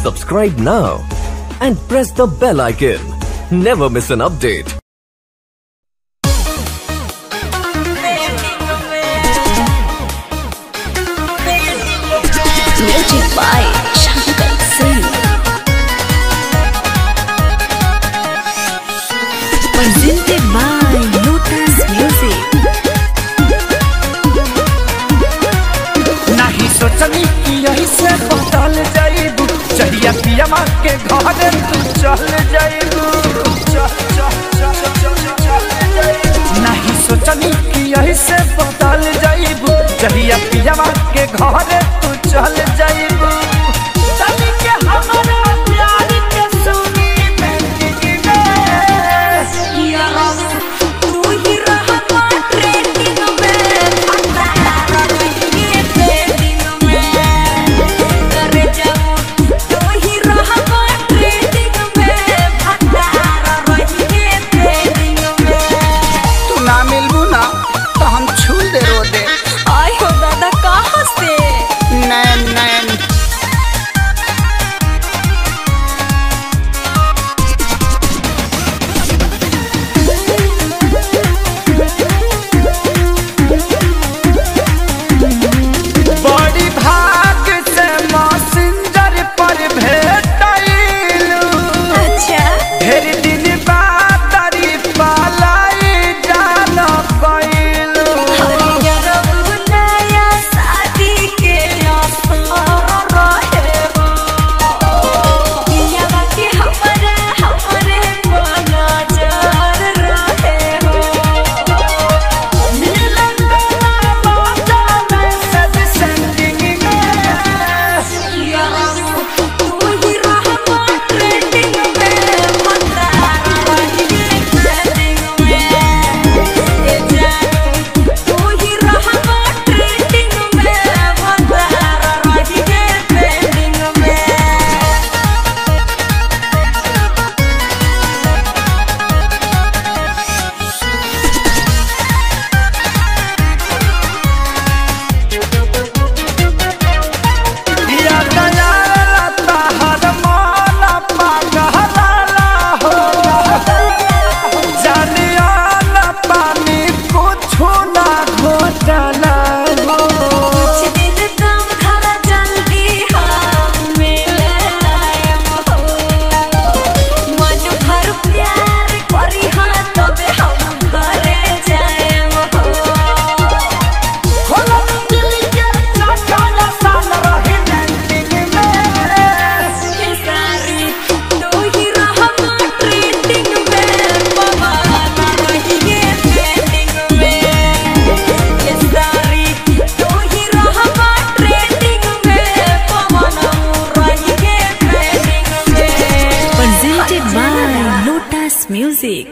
Subscribe now and press the bell icon. Never miss an update. Music by Shankar Singh. Presented by Lotus Music. नहीं सोचनी कि यही से बदल जाइबू, चढ़िया पिया माँ के घर तू चल जाइबू। नहीं सोचनी कि यही से बदल जाइबू, चढ़िया पिया माँ के घर तू चल जाइबू। चली के हमारा प्यार के सुनी मेंटेन में तू ही रहा ट्रेंडिंग में, अंधारा रही ट्रेंडिंग में, करे जाऊं तू ही रहा ट्रेंडिंग में, अंधारा रही ट्रेंडिंग में। तू ना मिलबू ना तो हम छूल दे रो दे। आय हो दादा कहाँ से? नैन नैन बड़ी भाग से मैसेंजर पर भेटाइलू। अच्छा ढेर दिन बाद तारी पालाई जान पाइलू। नया शादी के असर रहे हो, पियावा के हमरे नजर रहे हो। मिलन वाला बाजा में सब सेटिंग में। तू ही रहा ट्रेंडिंग में, मंदारा रही ट्रेंडिंग में। ए जानू तू ही रहा ट्रेंडिंग में, मंदारा रही ट्रेंडिंग में। दिया गया ताहर माला पागला हो, जानिया ना पानी कुछ ना घोटाला हो। कुछ दिन कम खरा जल्दी हम मिले आएम हो, मन भर प्यार करी हाँ तबे हम घरे जाएम हो। खोला दिल के चटाला साल रही लैंडिंग में। ये सारी तू ही रहा ट्रेंडिंग में, पवाना रही ट्रेंडिंग में। ये सारी तू ही रहा ट्रेंडिंग में, पवाना रही ट्रेंडिंग में। Presented by Lotus Music.